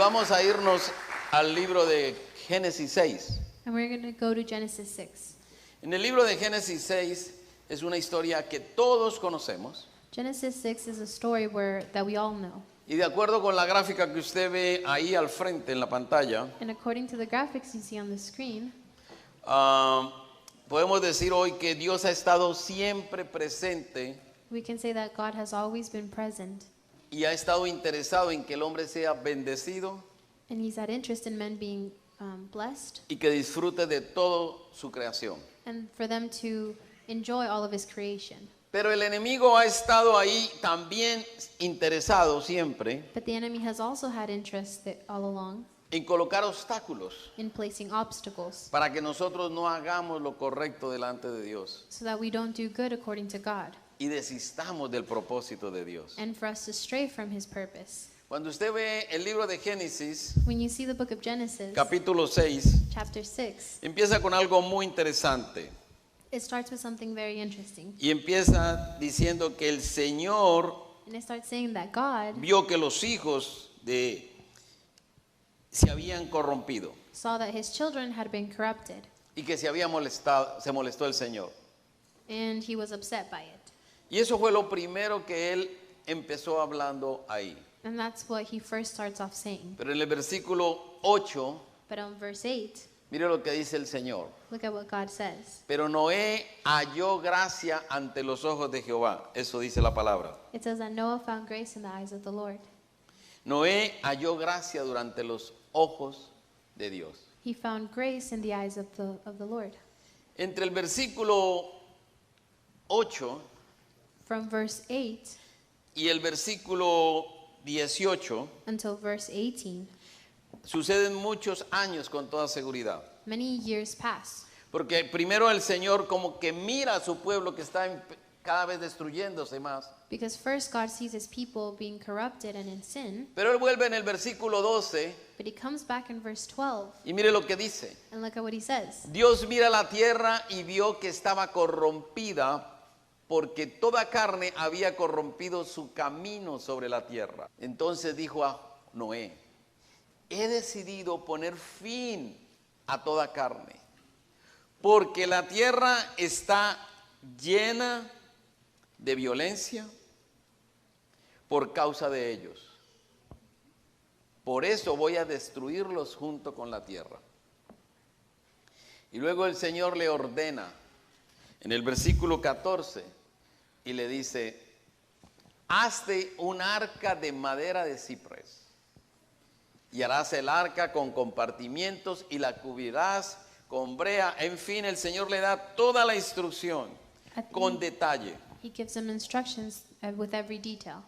vamos a irnos al libro de Génesis 6. And we're going to go to Genesis 6. En el libro de Génesis 6 es una historia que todos conocemos. Genesis 6 is a story that we all know. Y de acuerdo con la gráfica que usted ve ahí al frente en la pantalla, And according to the graphics you see on the screen, podemos decir hoy que Dios ha estado siempre presente we can say that God has always been present, y ha estado interesado en que el hombre sea bendecido and He's had interest in men being blessed, y que disfrute de toda su creación. and for them to enjoy all of His creation. Pero el enemigo ha estado ahí también interesado siempre But the enemy has also had interest all along en colocar obstáculos in placing obstacles para que nosotros no hagamos lo correcto delante de Dios so that we don't do good according to God, y desistamos del propósito de Dios. and for us to stray from His purpose. Cuando usted ve el libro de Génesis, When you see the book of Genesis, capítulo 6, chapter 6, empieza con algo muy interesante it starts with something very interesting. y empieza diciendo que el Señor And it starts saying that God vio que los hijos se habían corrompido saw that his children had been corrupted, y que se molestó el Señor. and He was upset by it. Y eso fue lo primero que él empezó hablando ahí. And that's what He first starts off saying. Pero en el versículo 8, But on verse 8, mire lo que dice el Señor. look at what God says. Pero Noé halló gracia ante los ojos de Jehová. Eso dice la palabra. It says that Noah found grace in the eyes of the Lord. Noé halló gracia durante los ojos de Dios. He found grace in the eyes of the Lord. Entre el versículo 8 From verse 8 y el versículo 18 until verse 18, suceden muchos años con toda seguridad. many years pass. Porque primero el Señor como que mira a su pueblo que está cada vez destruyéndose más. Because first God sees His people being corrupted and in sin, Pero él vuelve en el versículo 12 but He comes back in verse 12, y mire lo que dice. and look at what He says. Dios mira la tierra y vio que estaba corrompida porque toda carne había corrompido su camino sobre la tierra. Entonces dijo a Noé: he decidido poner fin a toda carne, porque la tierra está llena de violencia por causa de ellos. Por eso voy a destruirlos junto con la tierra. Y luego el Señor le ordena en el versículo 14 y le dice: hazte un arca de madera de ciprés y harás el arca con compartimientos y la cubrirás con brea. En fin, el Señor le da toda la instrucción con detalle. He gives them instructions with every detail,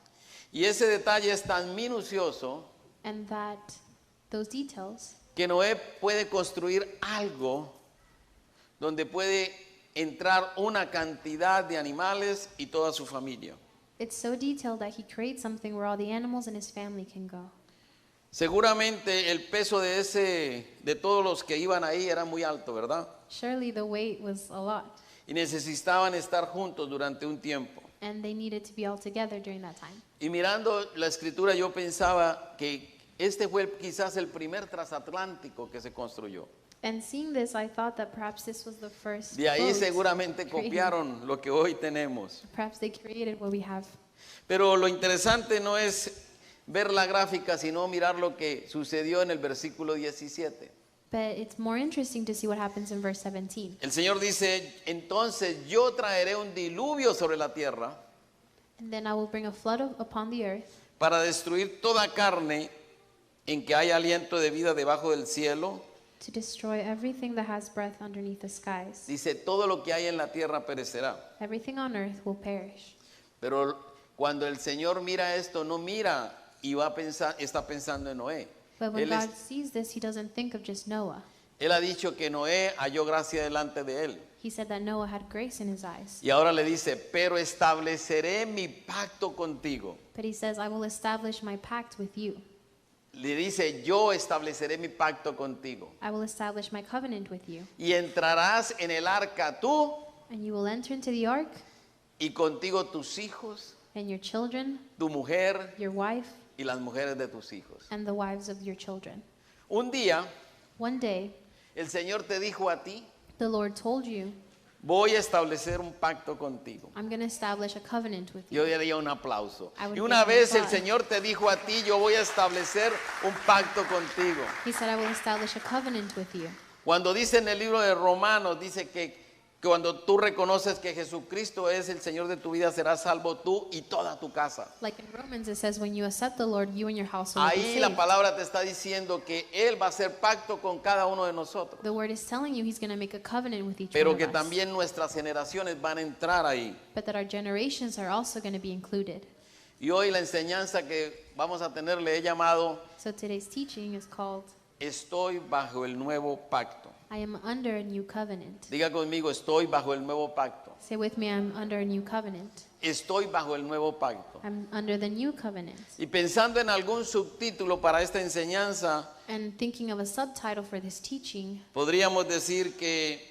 Y ese detalle es tan minucioso and that those details que Noé puede construir algo donde puede entrar una cantidad de animales y toda su familia. it's so detailed that he creates something where all the animals in his family can go. Seguramente el peso de todos los que iban ahí era muy alto, ¿verdad? Surely the weight was a lot, Y necesitaban estar juntos durante un tiempo. and they needed to be all together during that time. Y mirando la escritura yo pensaba que este fue quizás el primer transatlántico que se construyó. And seeing this, I thought that perhaps this was the first De ahí boat seguramente created. copiaron lo que hoy tenemos. Perhaps they created what we have. Pero lo interesante no es ver la gráfica, sino mirar lo que sucedió en el versículo 17. But it's more interesting to see what happens in verse 17. El Señor dice: entonces yo traeré un diluvio sobre la tierra And then I will bring a flood upon the earth para destruir toda carne en que haya aliento de vida debajo del cielo. to destroy everything that has breath underneath the skies. Dice: todo lo que hay en la tierra perecerá. Everything on earth will perish. Pero cuando el Señor mira esto, no mira y está pensando en Noé. But when Él, God sees this, He doesn't think of just Noah. él ha dicho que Noé halló gracia delante de él. He said that Noah had grace in his eyes. Y ahora le dice: pero estableceré mi pacto contigo. But He says, I will establish my pact with you. Le dice: yo estableceré mi pacto contigo. I will establish my covenant with you. Y entrarás en el arca tú And you will enter into the ark, y contigo tus hijos, and your children, tu mujer your wife, y las mujeres de tus hijos. and the wives of your children. Un día One day, el Señor te dijo a ti, the Lord told you, voy a establecer un pacto contigo. I'm going to establish a covenant with Yo you. daría un aplauso. I would Y una give you vez el applause. Señor te dijo a ti, yo voy a establecer un pacto contigo. He said, I will establish a covenant with you. Cuando dice en el libro de Romanos, dice que cuando tú reconoces que Jesucristo es el Señor de tu vida, serás salvo tú y toda tu casa. Like in Romans, it says, when you accept the Lord, you and your household will be Ahí la saved. palabra te está diciendo que Él va a hacer pacto con cada uno de nosotros. The word is telling you he's going to make a covenant with each Pero one que of us. también nuestras generaciones van a entrar ahí. But that our generations are also going to be included. Y hoy la enseñanza que vamos a tener le he llamado So today's teaching is called, Estoy bajo el nuevo pacto. I am under a new covenant. Diga conmigo, estoy bajo el nuevo pacto. Say with me, I'm under a new covenant. Estoy bajo el nuevo pacto. I'm under the new covenant. Y pensando en algún subtítulo para esta enseñanza, And thinking of a subtitle for this teaching, podríamos decir que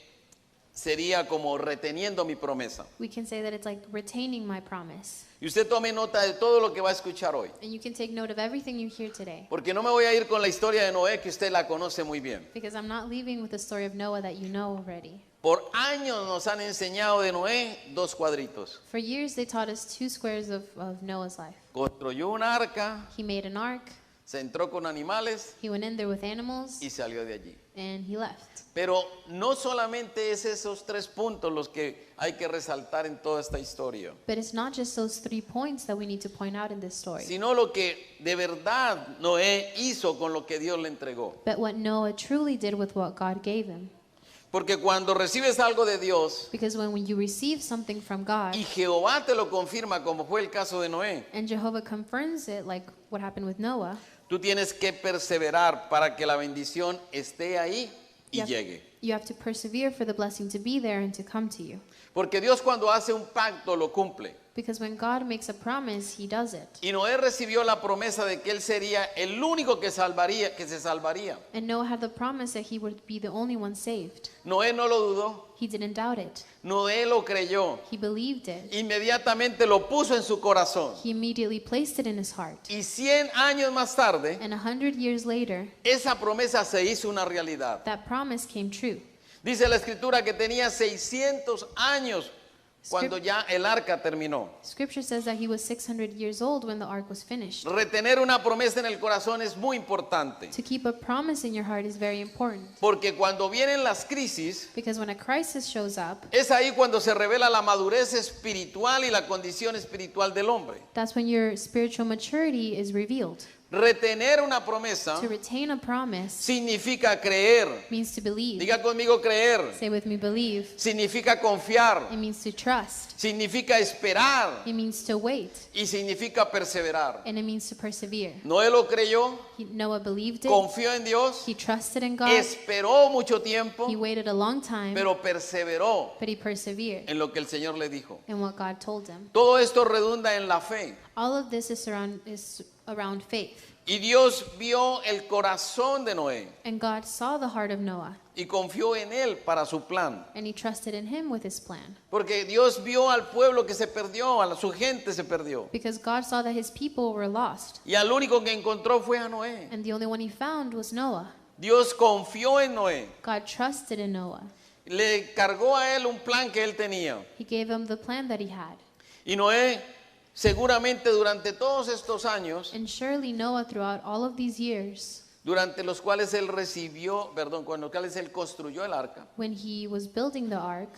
sería como reteniendo mi promesa. we can say that it's like retaining my promise. Y usted tome nota de todo lo que va a escuchar hoy. And you can take note of everything you hear today. Porque no me voy a ir con la historia de Noé, que usted la conoce muy bien. Because I'm not leaving with the story of Noah that you know already. Por años nos han enseñado de Noé 2 cuadritos. For years, they taught us 2 squares of Noah's life. Construyó un arca, He made an ark, se entró con animales he went in there with animals, y salió de allí. and he left. Pero no solamente es esos 3 puntos los que hay que resaltar en toda esta historia, But it's not just those 3 points that we need to point out in this story, sino lo que de verdad Noé hizo con lo que Dios le entregó. but what Noah truly did with what God gave him. Porque cuando recibes algo de Dios Because when you receive something from God, y Jehová te lo confirma, como fue el caso de Noé, and Jehovah confirms it, like what happened with Noah, tú tienes que perseverar para que la bendición esté ahí y llegue. you have to persevere for the blessing to be there and to come to you. Porque Dios cuando hace un pacto lo cumple. Because when God makes a promise, he does it. Y Noé recibió la promesa de que él sería el único que se salvaría. And Noah had the promise that he would be the only one saved. Noé no lo dudó, He didn't doubt it. Noé lo creyó, He believed it. inmediatamente lo puso en su corazón. He immediately placed it in his heart. Y 100 años más tarde, And 100 years later, esa promesa se hizo una realidad. that promise came true. Dice la escritura que tenía 600 años cuando ya el arca terminó. Scripture says that he was 600 years old when the ark was finished. Retener una promesa en el corazón es muy importante, To keep a promise in your heart is very important. porque cuando vienen las crisis, Because when a crisis shows up, es ahí cuando se revela la madurez espiritual y la condición espiritual del hombre. that's when your spiritual maturity is revealed. Retener una promesa To retain a promise significa creer. means to believe. Diga conmigo creer. Say with me, believe. Significa confiar. It means to trust. Significa esperar. It means to wait. Y significa perseverar. And it means to persevere. Noé lo creyó, Noah believed it. confió en Dios, He trusted in God. esperó mucho tiempo, He waited a long time, pero perseveró but he persevered en lo que el Señor le dijo. in what God told him. Todo esto redunda en la fe. All of this is around faith. Y Dios vio el corazón de Noé And God saw the heart of Noah, y confió en él para su plan. and he trusted in him with his plan. Porque Dios vio al pueblo que se perdió, su gente se perdió. Because God saw that his people were lost, Y al único que encontró fue a Noé. and the only one he found was Noah. Dios confió en Noé. God trusted in Noah. Le cargó a él un plan que él tenía. He gave him the plan that he had. Y Noé, seguramente durante todos estos años, And surely Noah, throughout all of these years, durante los cuales él con los cuales él construyó el arca, when he was building the ark,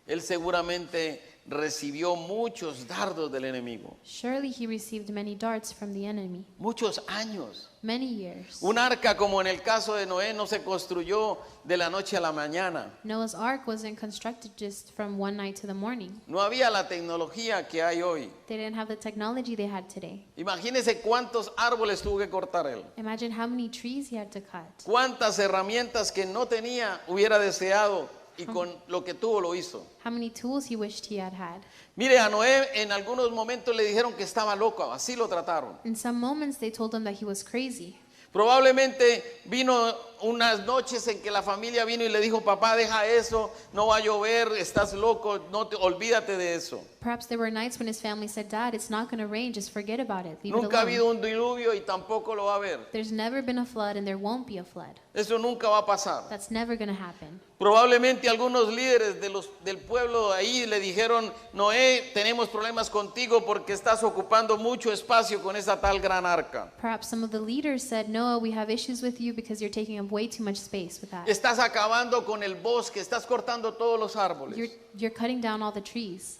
él seguramente recibió muchos dardos del enemigo. surely he received many darts from the enemy. Muchos años. Many years. Un arca, como en el caso de Noé, no se construyó de la noche a la mañana. Noah's ark wasn't constructed just from one night to the morning. No había la tecnología que hay hoy. They didn't have the technology they had today. Imagínese cuántos árboles tuvo que cortar él. Imagine how many trees he had to cut. Cuántas herramientas que no tenía hubiera deseado y con lo que tuvo lo hizo. How many tools he wished he had had. Mire, a Noé en algunos momentos le dijeron que estaba loco, así lo trataron. In some moments they told him that he was crazy. Probablemente vino unas noches en que la familia vino y le dijo, papá, deja eso, no va a llover, estás loco, olvídate de eso. Perhaps there were nights when his family said, Dad, it's not going to rain, just forget about it, leave Nunca ha it alone. habido un diluvio y tampoco lo va a haber. There's never been a flood and there won't be a flood. Eso nunca va a pasar. That's never going to happen. Probablemente algunos líderes del pueblo ahí le dijeron, Noé, tenemos problemas contigo porque estás ocupando mucho espacio con esa tal gran arca. Perhaps some of the leaders said, Noah, we have issues with you because you're taking up way too much space with that. Estás acabando con el bosque, estás cortando todos los árboles. You're cutting down all the trees.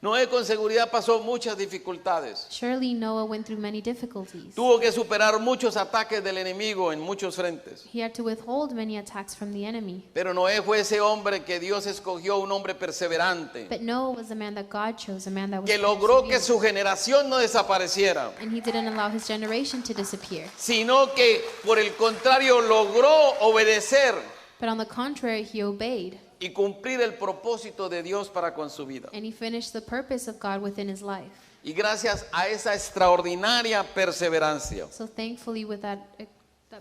Noé con seguridad pasó muchas dificultades. Surely Noah went through many difficulties. Tuvo que superar muchos ataques del enemigo en muchos frentes. He had to withhold many attacks from the enemy. Pero Noé fue ese hombre que Dios escogió, un hombre perseverante, But Noah was a man that God chose, a man that was que logró que perseverant. su generación no desapareciera, And he didn't allow his generation to disappear. sino que por el contrario logró obedecer But on the contrary, he obeyed. y cumplir el propósito de Dios para con su vida. And he finished the purpose of God within his life. Y gracias a esa extraordinaria perseverancia, So thankfully with that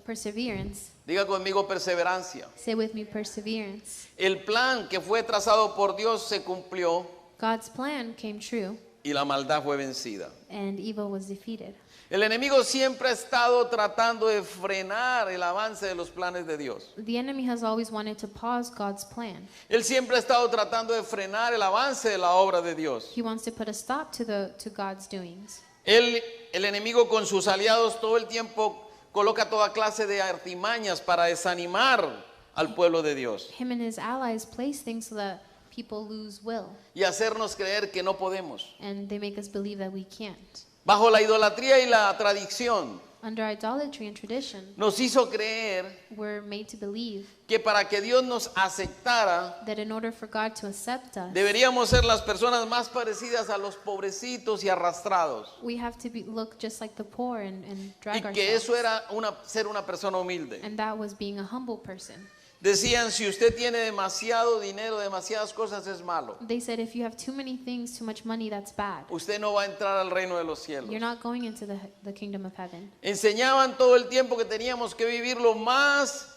perseverance, diga conmigo perseverancia, say with me perseverance, el plan que fue trazado por Dios se cumplió God's plan came true y la maldad fue vencida. and evil was defeated. El enemigo siempre ha estado tratando de frenar el avance de los planes de Dios. The enemy has always wanted to pause God's plan. Él siempre ha estado tratando de frenar el avance de la obra de Dios. He wants to put a stop to God's doings. El enemigo con sus aliados todo el tiempo coloca toda clase de artimañas para desanimar al pueblo de Dios Him and his allies place things so that people lose will, y hacernos creer que no podemos. and they make us believe that we can't. Bajo la idolatría y la tradición, Under idolatry and tradition, nos hizo creer we're made to believe que para que Dios nos aceptara, that in order for God to accept us, deberíamos ser las personas más parecidas a los pobrecitos y arrastrados. we have to look just like the poor and drag Y que ourselves. eso era ser una persona humilde. And that was being a humble person. Decían, si usted tiene demasiado dinero, demasiadas cosas, es malo. They said if you have too many things, too much money, that's bad. Usted no va a entrar al reino de los cielos. You're not going into the kingdom of heaven. Enseñaban todo el tiempo que teníamos que vivir lo más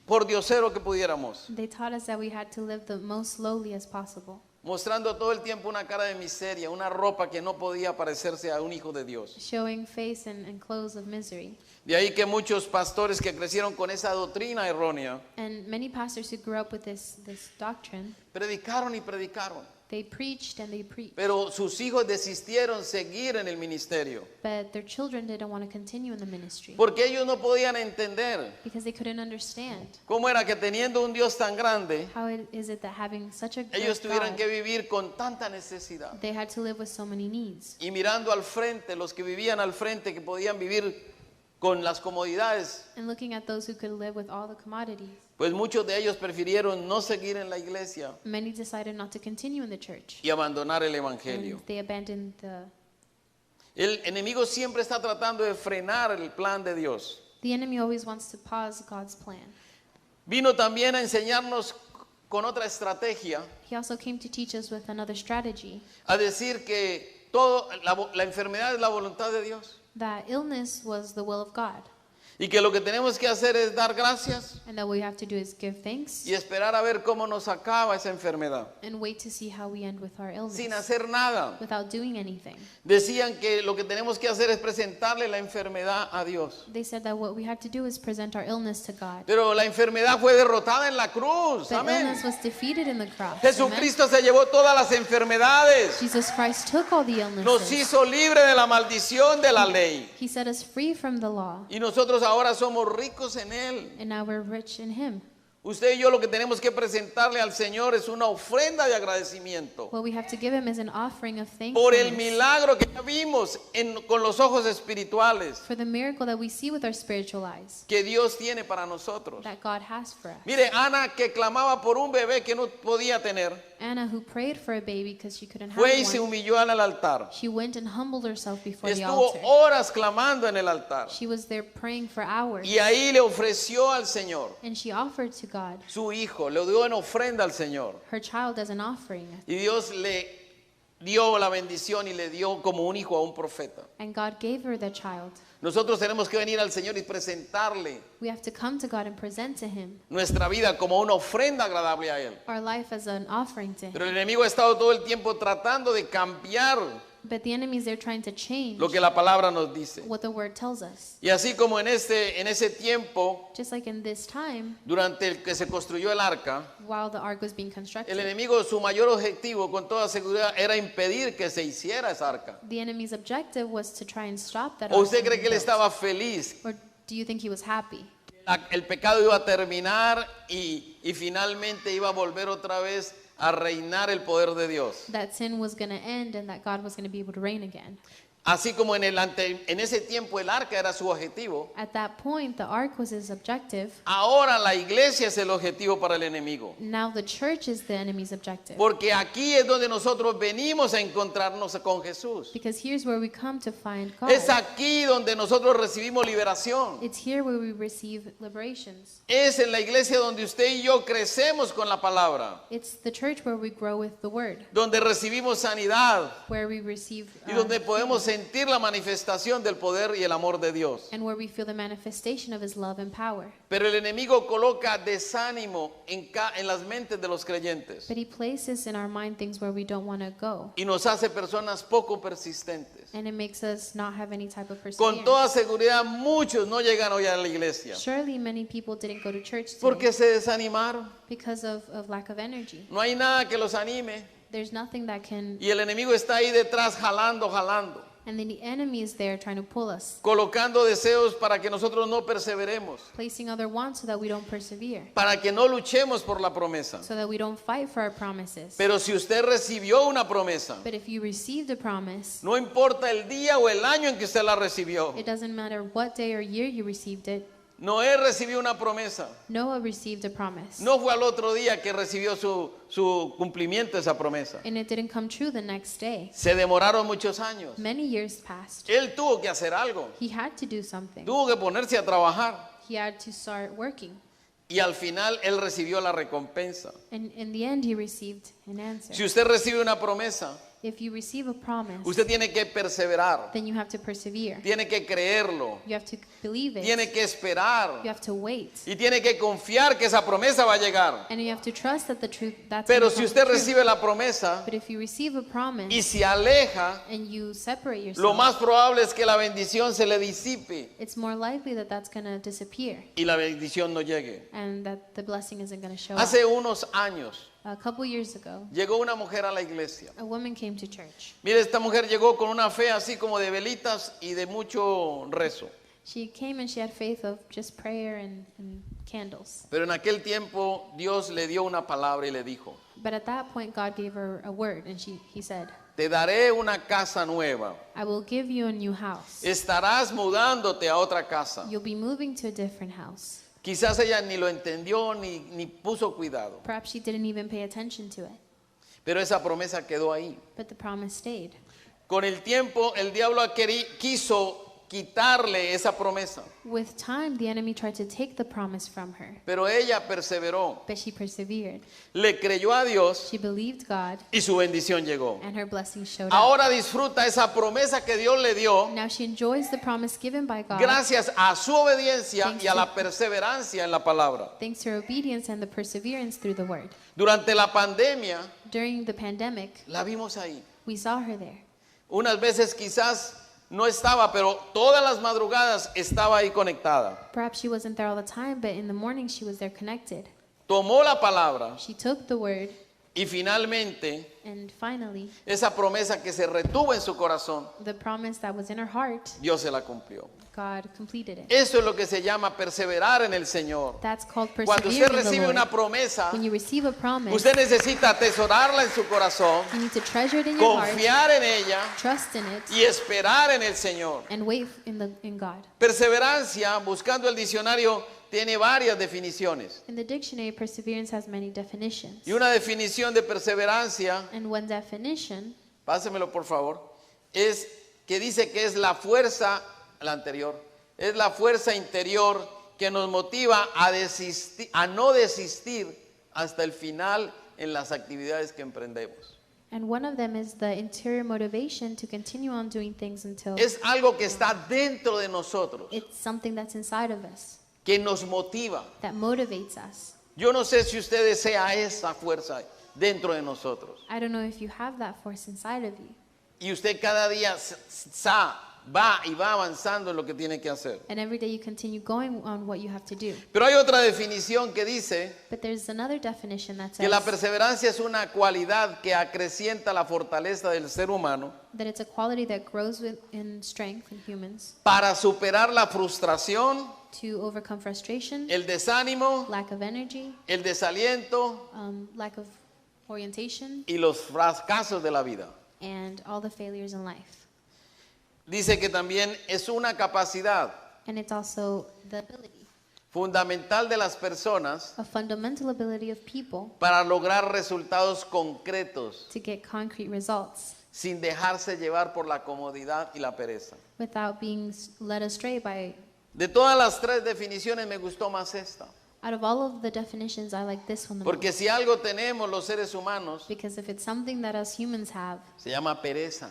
por diosero que pudiéramos, They taught us that we had to live the most lowly as possible, mostrando todo el tiempo una cara de miseria, una ropa que no podía parecerse a un hijo de Dios. showing face and clothes of misery. De ahí que muchos pastores que crecieron con esa doctrina errónea, And many pastors who grew up with this doctrine, predicaron y predicaron, they preached and they preached. pero sus hijos desistieron seguir en el ministerio, But their children didn't want to continue in the ministry porque ellos no podían entender because they couldn't understand cómo era que teniendo un Dios tan grande, how is it that having such a ellos good tuvieran God, que vivir con tanta necesidad. they had to live with so many needs. Y mirando al frente, los que vivían al frente, que podían vivir con las comodidades, And looking at those who could live with all the commodities, pues muchos de ellos prefirieron no seguir en la iglesia many decided not to continue in the church. y abandonar el evangelio. And they abandoned El enemigo siempre está tratando de frenar el plan de Dios. the enemy always wants to pause God's plan. Vino también a enseñarnos con otra estrategia, He also came to teach us with another strategy, a decir que la enfermedad es la voluntad de Dios that illness was the will of God, y que lo que tenemos que hacer es dar gracias and that what we have to do is give thanks y esperar a ver cómo nos acaba esa enfermedad, and wait to see how we end with our illness sin hacer nada. without doing anything. Decían que lo que tenemos que hacer es presentarle la enfermedad a Dios. They said that what we have to do is present our illness to God. Pero la enfermedad fue derrotada en la cruz. But Amén. illness was defeated in the cross. Amen. Jesucristo se llevó todas las enfermedades. Jesus Christ took all the Nos illnesses. hizo libre de la maldición de la ley. He set us free from the law, Y nosotros ahora somos ricos en Él. and now we're rich in Him. Usted y yo lo que tenemos que presentarle al Señor es una ofrenda de agradecimiento What we have to give Him is an offering of por el thankfulness milagro que ya vimos con los ojos espirituales for the miracle that we see with our spiritual eyes que Dios tiene para nosotros. that God has for us. Mire, Ana que clamaba por un bebé que no podía tener, Anna, who prayed for a baby because she couldn't have fue y se one, humilló en el altar. she went and humbled herself before the Estuvo altar. horas clamando en el altar. She was there praying for hours, Y ahí le ofreció al Señor and she offered to God su hijo, le dio en ofrenda al Señor. her child as an offering. Y Dios dio la bendición y le dio como un hijo a un profeta. And God gave her the child. Nosotros tenemos que venir al Señor y presentarle We have to come to God and present to Him nuestra vida como una ofrenda agradable a Él. our life as an offering to Him. Pero el enemigo ha estado todo el tiempo tratando de cambiar But the enemies, they're trying to change lo que la palabra nos dice. what the Word tells us. Y así como en ese tiempo, Just like in this time, durante el que se construyó el arca, while the ark was being el constructed, enemigo, su mayor objetivo con toda seguridad era impedir que se hiciera esa arca. the enemy's objective was to try and stop that ¿O ark usted from cree being que él built. estaba feliz? Or do you think he was happy? El pecado iba a terminar y finalmente iba a volver otra vez a reinar el poder de Dios. That sin was going to end and that God was going to be able to reign again. Así como en ese tiempo el arca era su objetivo, At that point, the ark was his objective. ahora la iglesia es el objetivo para el enemigo. Now the church is the enemy's objective. Porque aquí es donde nosotros venimos a encontrarnos con Jesús. Because here's where we come to find God. Es aquí donde nosotros recibimos liberación. It's here where we receive liberations. Es en la iglesia donde usted y yo crecemos con la palabra. It's the church where we grow with the word, Donde recibimos sanidad where we receive y donde podemos healing, sentir la manifestación del poder y el amor de Dios. and where we feel the manifestation of his love and power. Pero el enemigo coloca desánimo en las mentes de los creyentes But he places in our mind things where we don't want to go, y nos hace personas poco persistentes. and it makes us not have any type of Con perseverance. toda seguridad muchos no llegan hoy a la iglesia Surely many people didn't go to church today porque se desanimaron. because of lack of energy. No hay nada que los anime There's nothing that can, y el enemigo está ahí detrás jalando. and then the enemy is there trying to pull us, Colocando deseos para que nosotros no perseveremos, placing other wants so that we don't persevere, para que no luchemos por la promesa. so that we don't fight for our promises. Pero si usted recibió una promesa, But if you received a promise, no importa el día o el año en que usted la recibió. it doesn't matter what day or year you received it. Noé recibió una promesa. Noah received a promise, No fue al otro día que recibió su cumplimiento de esa promesa. and it didn't come true the next day. Se demoraron muchos años. Many years passed. Él tuvo que hacer algo. He had to do something. Tuvo que ponerse a trabajar. He had to start working. Y al final él recibió la recompensa. And in the end, he received an answer. Si usted recibe una promesa, If you receive a promise, usted tiene que perseverar. then you have to persevere. Tiene que creerlo. You have to believe it. Tiene que esperar. You have to wait. Y tiene que confiar que esa promesa va a llegar. And you have to trust that the truth, that's Pero gonna si come usted true. recibe la promesa But if you receive a promise y se aleja, and you separate yourself, lo más probable es que la bendición se le disipe it's more likely that that's going to disappear y la bendición no llegue. and that the blessing isn't going to show up. Hace unos años A couple years ago, llegó una mujer a la iglesia. a woman came to church. Mire, esta mujer llegó con una fe así como de velitas y de mucho rezo. She came and she had faith of just prayer and candles. Pero en aquel tiempo Dios le dio una palabra y le dijo: But at that point, God gave her a word, and he said, te daré una casa nueva. I will give you a new house. Estarás mudándote a otra casa. You'll be moving to a different house. Quizás ella ni lo entendió ni puso cuidado. Perhaps she didn't even pay attention to it, Pero esa promesa quedó ahí. but the promise stayed. Con el tiempo el diablo quiso quitarle esa promesa. With time, the enemy tried to take the promise from her, Pero ella perseveró. but she persevered. Le creyó a Dios She believed God, y su bendición llegó. and her blessing showed up. Ahora disfruta esa promesa que Dios le dio Now she enjoys the promise given by God, gracias a su obediencia Thanks y a to- la perseverancia en la palabra. thanks to her obedience and the perseverance through the word. Durante la pandemia During the pandemic, la vimos ahí. we saw her there. Unas veces quizás no estaba, pero todas las madrugadas estaba ahí conectada. Perhaps she wasn't there all the time, but in the morning she was there connected. Tomó la palabra She took the word, y finalmente and finally, esa promesa que se retuvo en su corazón, the promise that was in her heart, Dios se la cumplió. God completed it. Eso es lo que se llama perseverar en el Señor. That's called Cuando usted persevering in the recibe una Lord. promesa, When you receive a promise, usted necesita atesorarla en su corazón, you need to treasure it in your heart, confiar en ella trust in it, y esperar en el Señor. and wait in God. Perseverancia, buscando el diccionario, tiene varias definiciones. In the dictionary, perseverance has many definitions. Y una definición de perseverancia, And one definition pásemelo por favor, es que dice que es la fuerza, la anterior, es la fuerza interior que nos motiva a no desistir hasta el final en las actividades que emprendemos. And one of them is the interior motivation to continue on doing things until Es algo que está dentro de nosotros, it's something that's inside of us que nos motiva. that motivates us. Yo no sé si usted desea esa fuerza dentro de nosotros. I don't know if you have that force inside of you. Y usted cada día va y va avanzando en lo que tiene que hacer. And every day you continue going on what you have to do. Pero hay otra definición que dice But there's another definition that que la says perseverancia es una cualidad que acrecienta la fortaleza del ser humano that it's a quality that grows in strength in humans para superar la frustración, to overcome frustration, el desánimo, lack of energy, el desaliento lack of orientation, y los fracasos de la vida. and all the failures in life. Dice que también es una capacidad And it's also the ability, fundamental de las personas a fundamental ability of people para lograr resultados concretos to get concrete results sin dejarse llevar por la comodidad y la pereza. without being led astray by. De todas las tres definiciones me gustó más esta, Out of all of the definitions, I like this one the porque most. si algo tenemos los seres humanos Because if it's something that us humans have, se llama pereza.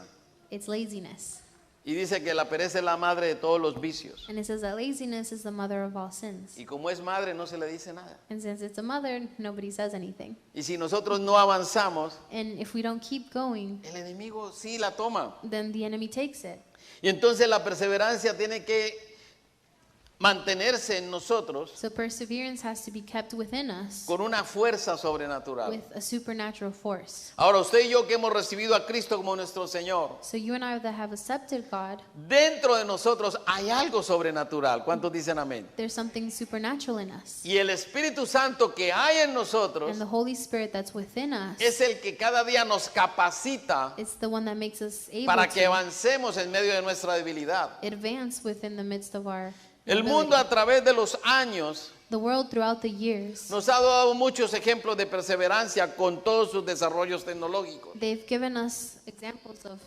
it's laziness. Y dice que la pereza es la madre de todos los vicios. And it says that laziness is the mother of all sins. Y como es madre no se le dice nada. And since it's a mother, nobody says anything. Y si nosotros no avanzamos, And if we don't keep going, el enemigo sí la toma. then the enemy takes it. Y entonces la perseverancia tiene que mantenerse en nosotros So perseverance has to be kept within us con una fuerza sobrenatural. with a supernatural force. Ahora usted y yo que hemos recibido a Cristo como nuestro Señor, So you and I that have accepted God, dentro de nosotros hay algo sobrenatural. ¿Cuántos dicen amén? there's something supernatural in us. Y el Espíritu Santo que hay en nosotros And the Holy Spirit that's within us es el que cada día nos capacita is the one that makes us able para que to avancemos en medio de nuestra debilidad. advance within the midst of our El mundo a ability. través de los años The world throughout the years, nos ha dado muchos ejemplos de perseverancia con todos sus desarrollos tecnológicos. they've given us examples of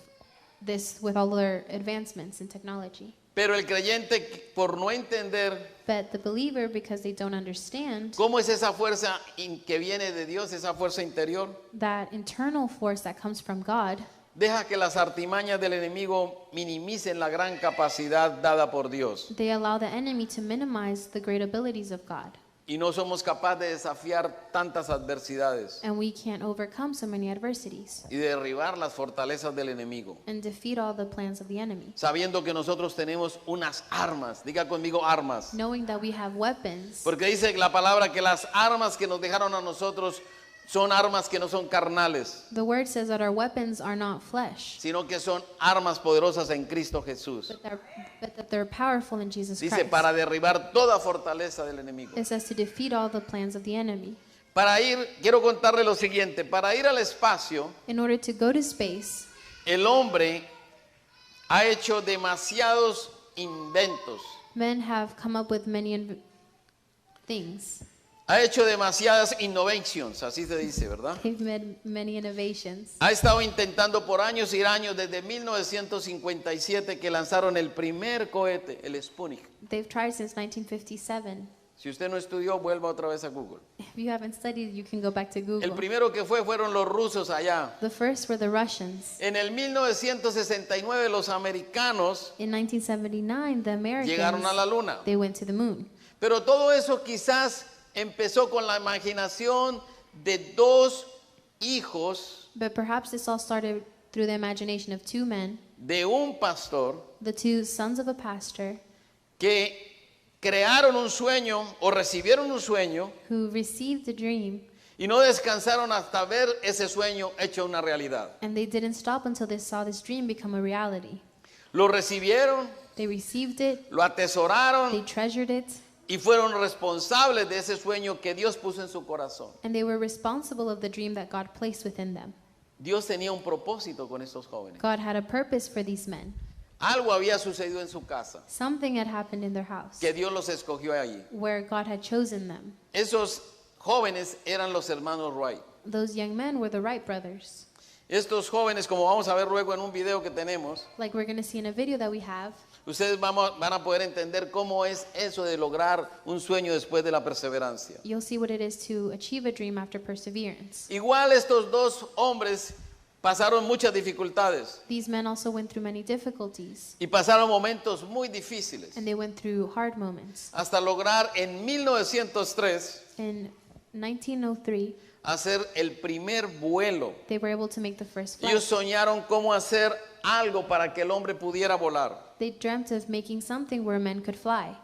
this with all their advancements in technology. Pero el creyente, por no entender But the believer, because they don't understand cómo es esa fuerza que viene de Dios, esa fuerza interior, that internal force that comes from God, deja que las artimañas del enemigo minimicen la gran capacidad dada por Dios. they allow the enemy to minimize the great abilities of God. Y no somos capaces de desafiar tantas adversidades And we can't overcome so many adversities y derribar las fortalezas del enemigo, and defeat all the plans of the enemy. sabiendo que nosotros tenemos unas armas. Diga conmigo armas. Knowing that we have weapons, Porque dice la palabra que las armas que nos dejaron a nosotros son armas que no son carnales, the word says that our weapons are not flesh, sino que son armas poderosas en Cristo Jesús. but that they're powerful in Jesus Dice Christ. para derribar toda fortaleza del enemigo. It says to defeat all the plans of the enemy. Para ir, quiero contarle lo siguiente, para ir al espacio, In order to go to space, el hombre ha hecho demasiados inventos, men have come up with many things. ha hecho demasiadas innovations, así se dice, ¿verdad? They've made many innovations. Ha estado intentando por años y años, desde 1957 que lanzaron el primer cohete, el Sputnik. They've tried since 1957. Si usted no estudió, vuelva otra vez a Google. If you haven't studied, you can go back to El Google. primero que fueron los rusos allá. The first were the Russians. En el 1969 los americanos In 1979, the llegaron a la Americans, luna. they went to the moon. Pero todo eso quizás empezó con la imaginación de dos hijos But perhaps this all started through the imagination of two men, de un pastor the two sons of a pastor, que crearon un sueño o recibieron un sueño who received a dream, y no descansaron hasta ver ese sueño hecho una realidad. and they didn't stop until they saw this dream become a reality. Lo recibieron, They received it, lo atesoraron they treasured it, y fueron responsables de ese sueño que Dios puso en su corazón. and they were responsible of the dream that God placed within them. Dios tenía un propósito con estos jóvenes. God had a purpose for these men. Algo había sucedido en su casa Something had happened in their house que Dios los escogió allí. where God had chosen them. Esos jóvenes eran los hermanos Wright. Those young men were the Wright brothers. Estos jóvenes, como vamos a ver luego en un video que tenemos, Like we're going to see in a video that we have, ustedes van a poder entender cómo es eso de lograr un sueño después de la perseverancia. you'll see what it is to achieve a dream after perseverance. Igual estos dos hombres pasaron muchas dificultades These men also went through many difficulties, y pasaron momentos muy difíciles and they went through hard moments. hasta lograr en 1903 In 1903, hacer el primer vuelo. they were able to make the first flight. Ellos soñaron cómo hacer algo para que el hombre pudiera volar. They dreamt of making something where men could fly.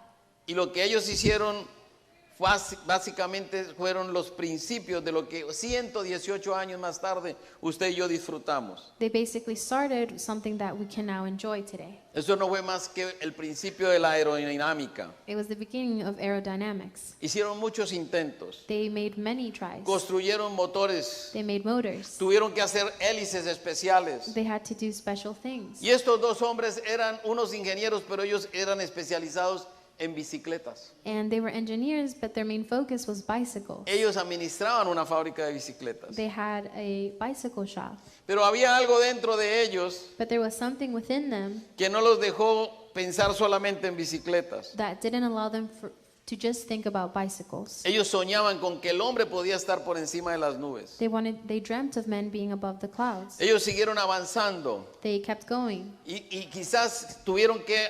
Y lo que ellos hicieron básicamente fueron los principios de lo que 118 años más tarde usted y yo disfrutamos. They basically started something that we can now enjoy today. Eso no fue más que el principio de la aerodinámica. It was the beginning of aerodynamics. Hicieron muchos intentos, They made many tries. construyeron motores, They made motors. tuvieron que hacer hélices especiales. They had to do special things. Y estos dos hombres eran unos ingenieros, pero ellos eran especializados en bicicletas. And they were engineers, but their main focus was bicycles. Ellos administraban una fábrica de bicicletas. They had a bicycle shop. Pero había algo dentro de ellos But there was something within them que no los dejó pensar solamente en bicicletas. that didn't allow them to just think about bicycles. Ellos soñaban con que el hombre podía estar por encima de las nubes. They dreamt of men being above the clouds. Ellos siguieron avanzando They kept going. y quizás tuvieron que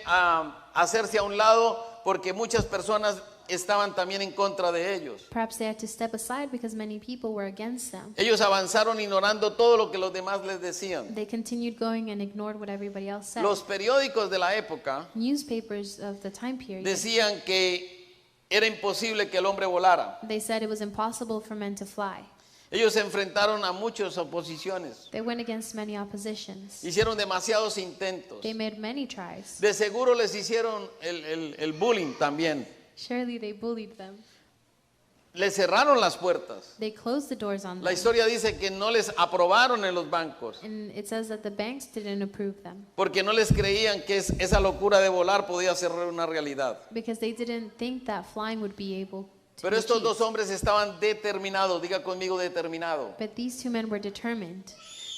hacerse a un lado porque muchas personas estaban también en contra de ellos. Perhaps they had to step aside because many people were against them. Ellos avanzaron ignorando todo lo que los demás les decían. They continued going and ignored what everybody else said. Los periódicos de la época Newspapers of the time period, decían que era imposible que el hombre volara. they said it was impossible for men to fly. Ellos se enfrentaron a muchas oposiciones. They went against many oppositions. Hicieron demasiados intentos. They made many tries. De seguro les hicieron el bullying también. Surely they bullied them. Les cerraron las puertas. They closed the doors on La them. historia dice que no les aprobaron en los bancos And it says that the banks didn't approve them porque no les creían que esa locura de volar podía ser una realidad. because they didn't think that flying would be able to Pero be estos achieved. dos hombres estaban determinados, diga conmigo determinado. But these two men were determined.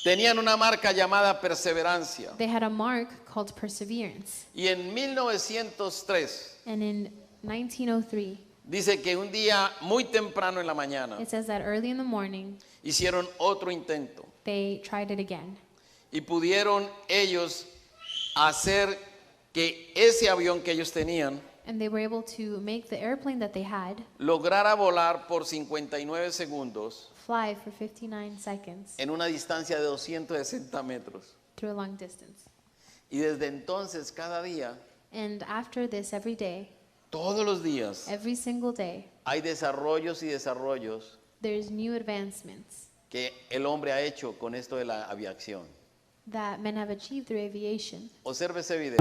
Tenían una marca llamada perseverancia. They had a mark called perseverance. Y en 1903 And in 1903, dice que un día muy temprano en la mañana it says that early in the morning, hicieron otro intento they tried it again. y pudieron ellos hacer que ese avión que ellos tenían And they were able to make the airplane that they had lograra volar por 59 segundos fly for 59 seconds en una distancia de 260 metros. through a long distance. Y desde entonces cada día, And after this, every day, todos los días, every single day, hay desarrollos y desarrollos there's new advancements que el hombre ha hecho con esto de la aviación. that men have achieved through aviation. Observe ese video.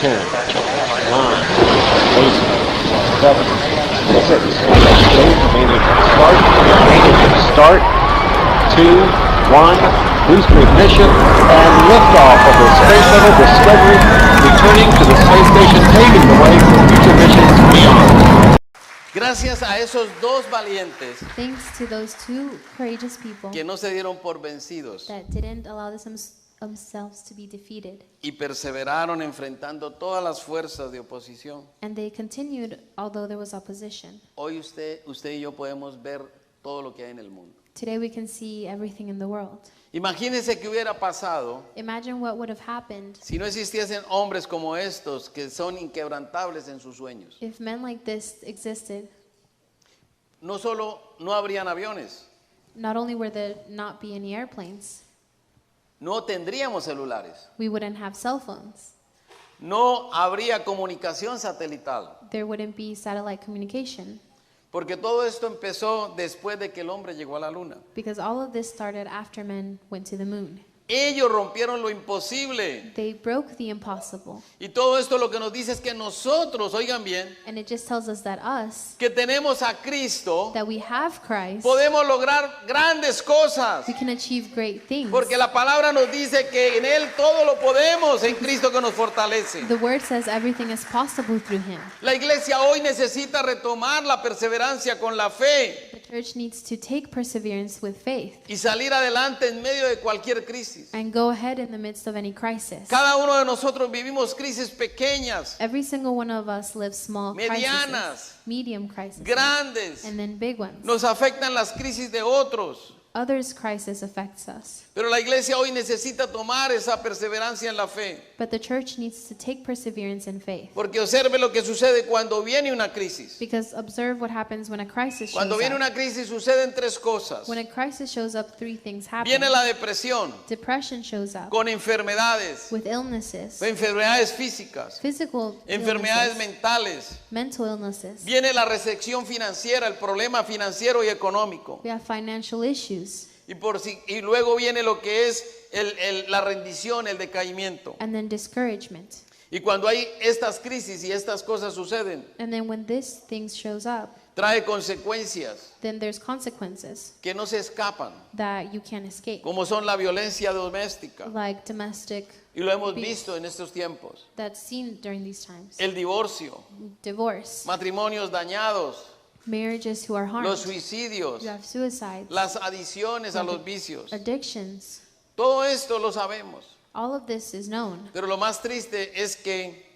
Seven, 6, 5, 4, 3, 2, 1. Start. 2, 1. Booster ignition and liftoff of the Space Shuttle Discovery, returning to the space station, paving the way for future missions beyond. Gracias a esos dos valientes Thanks to those two courageous people que no se dieron por vencidos that didn't allow themselves to be defeated. y perseveraron enfrentando todas las fuerzas de oposición. And they continued although there was opposition. Hoy usted y yo podemos ver todo lo que hay en el mundo. Today we can see everything in the world. Imagínense qué hubiera pasado Imagine what would have happened si no existiesen hombres como estos que son inquebrantables en sus sueños. if men like this existed. No solo no habrían aviones, Not only would there not be any airplanes, no tendríamos celulares, we wouldn't have cell phones. no habría comunicación satelital, There wouldn't be satellite communication porque todo esto empezó después de que el hombre llegó a la luna. because all of this started after men went to the moon. Ellos rompieron lo imposible. They broke the impossible. Y todo esto lo que nos dice es que nosotros, oigan bien, And it just tells us that us, que tenemos a Cristo, that we have Christ, podemos lograr grandes cosas. we can achieve great things. Porque la palabra nos dice que en Él todo lo podemos, en Cristo que nos fortalece. The word says everything is possible through him. La iglesia hoy necesita retomar la perseverancia con la fe The church needs to take perseverance with faith y salir adelante en medio de cualquier crisis. and go ahead in the midst of any crisis. Cada uno de nosotros vivimos crisis pequeñas, Every single one of us lives small medianas, crises, medium crises, grandes. and then big ones. Nos afectan las crisis de otros. Others' crisis affects us. Pero la iglesia hoy necesita tomar esa perseverancia en la fe. But the church needs to take perseverance in faith. Porque observe lo que sucede cuando viene una crisis. Because observe what happens when a crisis shows Cuando viene up. una crisis suceden tres cosas. When a crisis shows up, three things happen. Viene la depresión Depression shows up con enfermedades, with illnesses, enfermedades físicas, physical enfermedades illnesses, mentales. mental illnesses. Viene la recesión financiera, el problema financiero y económico. We have financial issues. Y luego viene lo que es la rendición, el decaimiento. And then discouragement. Y cuando hay estas crisis y estas cosas suceden, And then when this thing shows up, trae consecuencias then there's consequences que no se escapan, that you can't escape. como son la violencia doméstica. Like domestic Y lo hemos abuse visto en estos tiempos. that's seen during these times. El divorcio, Divorce, matrimonios dañados, marriages who are harmed. los suicidios, You have suicides, las adicciones a los vicios. addictions. Todo esto lo sabemos. All of this is known. Pero lo más triste es que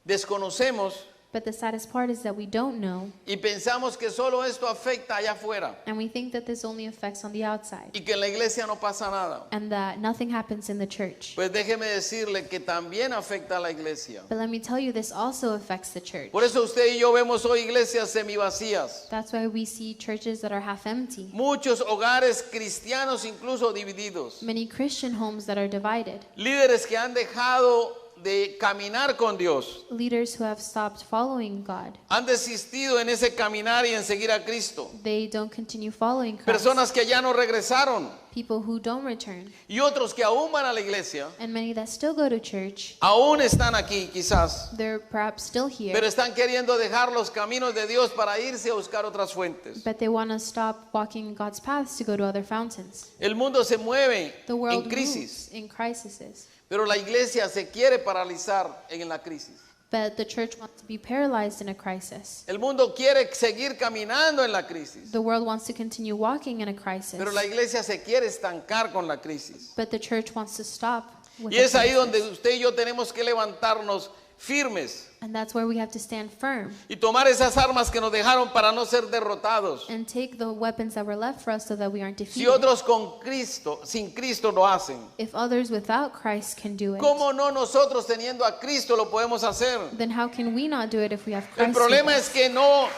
desconocemos But the saddest part is that we don't know, y pensamos que solo esto afecta allá afuera and we think that this only affects on the outside, y que en la iglesia no pasa nada. and that nothing happens in the church. Pues déjeme decirle que también afecta a la iglesia. But let me tell you, this also affects the church. Por eso usted y yo vemos hoy iglesias semivacías. That's why we see churches that are half empty. Muchos hogares cristianos incluso divididos. Many Christian homes that are divided. Líderes que han dejado de caminar con Dios. Leaders who have stopped following God. Han desistido en ese caminar y en seguir a Cristo. They don't continue following Christ. Personas que ya no regresaron People who don't return. y otros que aún van a la iglesia, And many that still go to church, aún están aquí quizás, they're perhaps still here, pero están queriendo dejar los caminos de Dios para irse a buscar otras fuentes. but they want to stop walking God's paths to go to other fountains. El mundo se mueve The en world crisis, moves in crises, pero la iglesia se quiere paralizar en la crisis. but the church wants to be paralyzed in a crisis. El mundo quiere seguir caminando en la crisis, The world wants to continue walking in a crisis, pero la iglesia se quiere estancar con la crisis. but the church wants to stop with Y the es ahí crisis. donde usted y yo tenemos que levantarnos firmes And that's where we have to stand firm y tomar esas armas que nos dejaron para no ser derrotados. and take the weapons that were left for us so that we aren't Si defeated. otros con Cristo, sin Cristo lo hacen, If others without Christ can do it, ¿cómo no nosotros teniendo a Cristo lo podemos hacer? then how can we not do it if we have El Christ? problema with es us? que no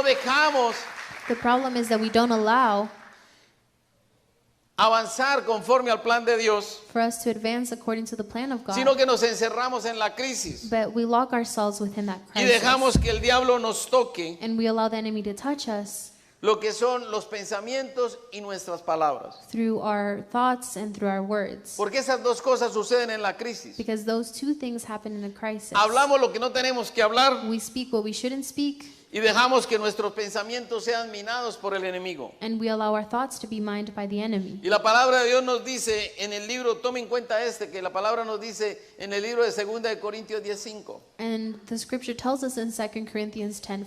dejamos The problem is that we don't allow avanzar conforme al plan de Dios, for us to advance according to the plan of God, sino que nos encerramos en la crisis but we lock ourselves within that y crisis, dejamos que el diablo nos toque and we allow the enemy to touch us lo que son los pensamientos y nuestras palabras. through our thoughts and through our words. Porque esas dos cosas suceden en la crisis. Because those two things happen in a crisis. Hablamos lo que no tenemos que hablar We speak what we shouldn't speak, y dejamos que nuestros pensamientos sean minados por el enemigo. and we allow our thoughts to be mined by the enemy. Y la palabra de Dios nos dice en el libro, tome en cuenta que la palabra nos dice en el libro de 2 de Corintios 10:5, And the scripture tells us in 2 Corinthians 10:5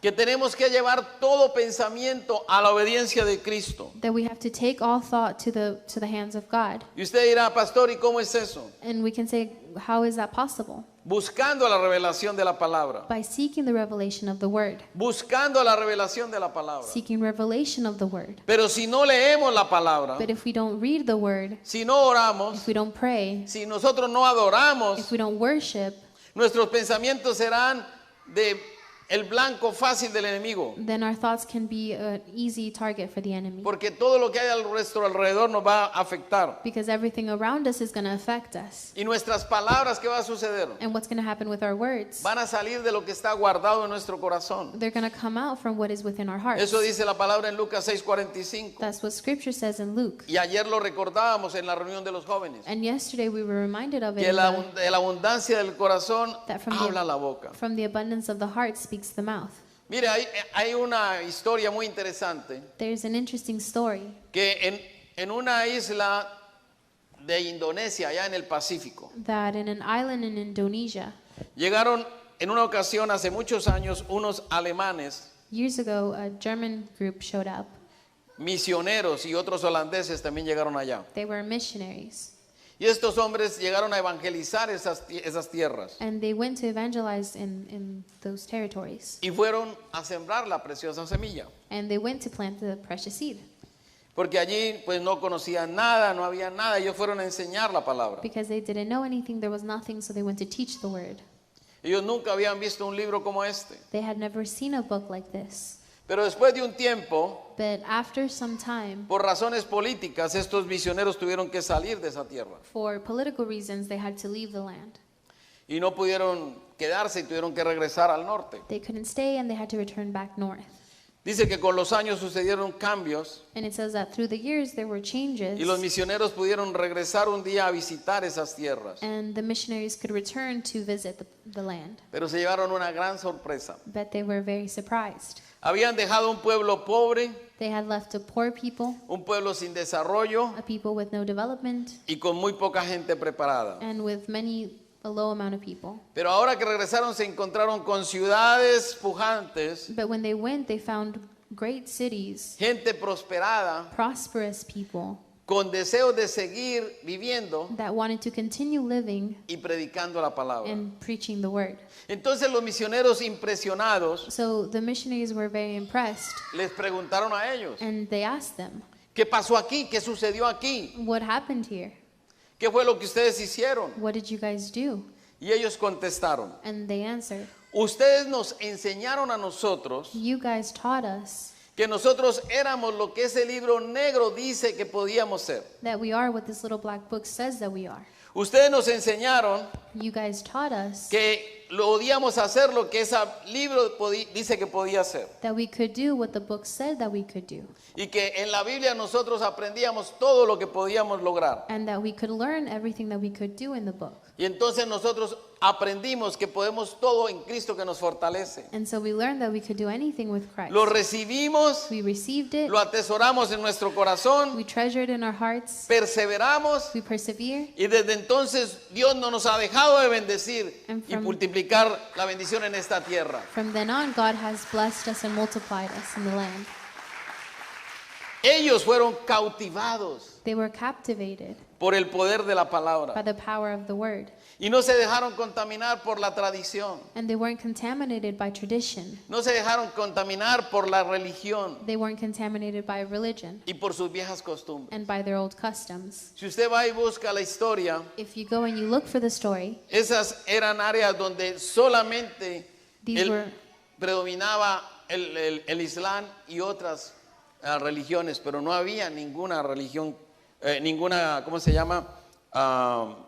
que tenemos que llevar todo pensamiento a la obediencia de Cristo. that we have to take all thought to the hands of God. Y usted dirá, pastor, ¿y cómo es eso? And we can say, how is that possible? Buscando la revelación de la palabra. By seeking the revelation of the word. Buscando la revelación de la palabra. Seeking revelation of the word. Pero si no leemos la palabra, But if we don't read the word, si no oramos, if we don't pray, si nosotros no adoramos, if we don't worship, nuestros pensamientos serán de el blanco fácil del enemigo. then our thoughts can be an easy target for the enemy. Porque todo lo que hay al nuestro alrededor nos va a afectar. Because everything around us is going to affect us. Y nuestras palabras, ¿qué va a suceder? And what's going to happen with our words? Van a salir de lo que está guardado en nuestro corazón. They're going to come out from what is within our hearts. Eso dice la palabra en Lucas 6:45. That's what scripture says in Luke. Y ayer lo recordábamos en la reunión de los jóvenes. And yesterday we were reminded of it. Que in de la abundancia del corazón That from habla la boca. from the abundance of the heart speaks the mouth. Mire, hay una historia muy interesante There's an interesting story que en una isla de Indonesia, allá en el Pacífico, that in an island in Indonesia, llegaron en una ocasión hace muchos años unos alemanes, years ago, a German group showed up. misioneros y otros holandeses también llegaron allá. They were missionaries. Y estos hombres llegaron a evangelizar esas tierras And they went to evangelize in those territories. y fueron a sembrar la preciosa semilla. And they went to plant the precious seed. Porque allí pues no conocían nada, no había nada, ellos fueron a enseñar la palabra. Because they didn't know anything, there was nothing, so they went to teach the word. Ellos nunca habían visto un libro como este. They had never seen a book like this. Pero después de un tiempo, But after some time, por razones políticas, estos misioneros tuvieron que salir de esa tierra. for political reasons, they had to leave the land. Y no pudieron quedarse y tuvieron que regresar al norte. They couldn't stay and they had to return back north. Dice que con los años sucedieron cambios And it says that through the years there were changes, y los misioneros pudieron regresar un día a visitar esas tierras. and the missionaries could return to visit the land. Pero se llevaron una gran sorpresa. But they were very surprised. Habían dejado un pueblo pobre, They had left a poor people, un pueblo sin desarrollo a people with no development, y con muy poca gente preparada. and with a low amount of people. Pero ahora que regresaron se encontraron con ciudades pujantes, But when they went, they found great cities, gente prosperada, prosperous people con deseo de seguir viviendo that wanted to continue living y predicando la palabra. and preaching the word. Entonces los misioneros impresionados So the missionaries were very impressed, les preguntaron a ellos, and they asked them, ¿qué pasó aquí? ¿Qué sucedió aquí? "What happened here? ¿Qué fue lo que ustedes hicieron? What did you guys do?" Y ellos contestaron, And they answered, ustedes nos enseñaron a nosotros "You guys taught us que nosotros éramos lo que ese libro negro dice que podíamos ser. that we are what this little black book says that we are. Ustedes nos enseñaron You guys taught us que podíamos hacer lo que ese libro dice que podía hacer. that we could do what the book said that we could do, Y que en la Biblia nosotros aprendíamos todo lo que podíamos lograr. and that we could learn everything that we could do in the book. Y entonces nosotros aprendimos que podemos todo en Cristo que nos fortalece. And so we learned that we could do anything with Christ. Lo recibimos, We received it, lo atesoramos en nuestro corazón, we treasured it in our hearts, perseveramos we persevere, y desde entonces Dios no nos ha dejado de bendecir And y from- multiplicar la bendición en esta tierra. From then on, God has blessed us and multiplied us in the land. Ellos fueron cautivados They were captivated por el poder de la by palabra the power of the word. y no se dejaron contaminar por la tradición, And they weren't contaminated by tradition. no se dejaron contaminar por la religión They weren't contaminated by religion y por sus viejas costumbres. and by their old customs. Si usted va y busca la historia, If you go and you look for the story, esas eran áreas donde solamente these were predominaba el Islam y otras religiones, pero no había ninguna religión, ¿cómo se llama?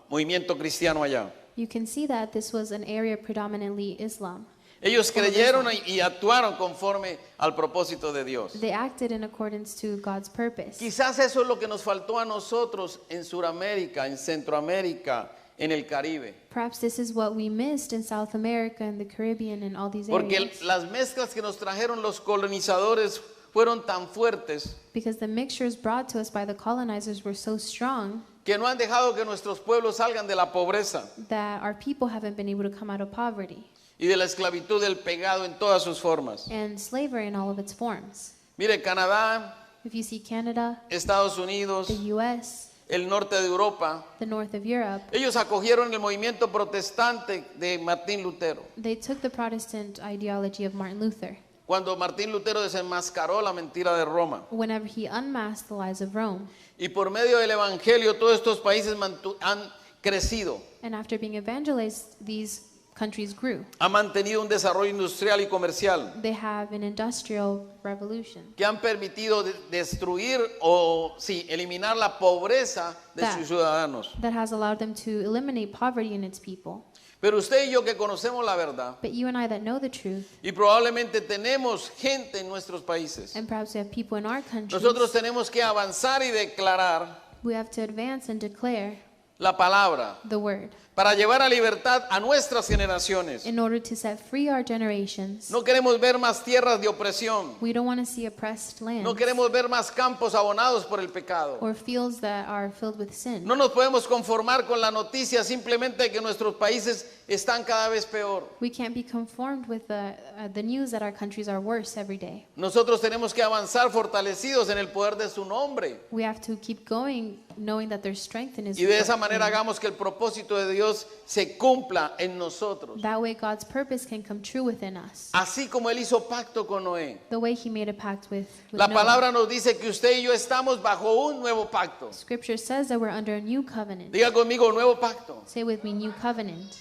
Movimiento cristiano allá. you can see that this was an area predominantly Islam. Ellos creyeron y actuaron conforme al propósito de Dios. They acted in accordance to God's purpose. Quizás eso es lo que nos faltó a nosotros en Sudamérica, en Centroamérica, en el Caribe. Perhaps this is what we missed in South America and the Caribbean and all these Porque areas. las mezclas que nos trajeron los colonizadores fueron tan fuertes Because the mixtures brought to us by the colonizers were so strong que no han dejado que nuestros pueblos salgan de la pobreza that our people haven't been able to come out of poverty y de la esclavitud del pecado en todas sus formas. and slavery in all of its forms. Mire, Canadá, If you see Canada, Estados Unidos, the US, el norte de Europa, the north of Europe, ellos acogieron el movimiento protestante de Martín Lutero. they took the Protestant ideology of Martin Luther. Cuando Martín Lutero desenmascaró la mentira de Roma. Whenever he unmasked the lies of Rome, Y por medio del Evangelio todos estos países han crecido. and after being evangelized, these countries grew. Han mantenido un desarrollo industrial y comercial They have an industrial revolution que han permitido destruir o eliminar la pobreza de That- sus ciudadanos. that has allowed them to eliminate poverty in its people. Pero usted y yo que conocemos la verdad But you and I that know the truth, y probablemente tenemos gente en nuestros países, and perhaps we have people in our countries, nosotros tenemos que avanzar y declarar we have to advance and declare la palabra the word para llevar a libertad a nuestras generaciones. in order to set free our generations. No queremos ver más tierras de opresión. We don't want to see oppressed lands No queremos ver más campos abonados por el pecado. or fields that are filled with sin. No nos podemos conformar con la noticia simplemente de que nuestros países están cada vez peor. We can't be conformed with the news that our countries are worse every day. Nosotros tenemos que avanzar fortalecidos en el poder de su nombre. We have to keep going knowing that there's strength in His Y de esa word. manera hagamos que el propósito de Dios se cumpla en nosotros. That way God's purpose can come true within us. Así como Él hizo pacto con Noé. The way He made a pact with La Noah. palabra nos dice que usted y yo estamos bajo un nuevo pacto. Scripture says that we're under a new covenant. Diga conmigo, nuevo pacto. Say with me, new covenant.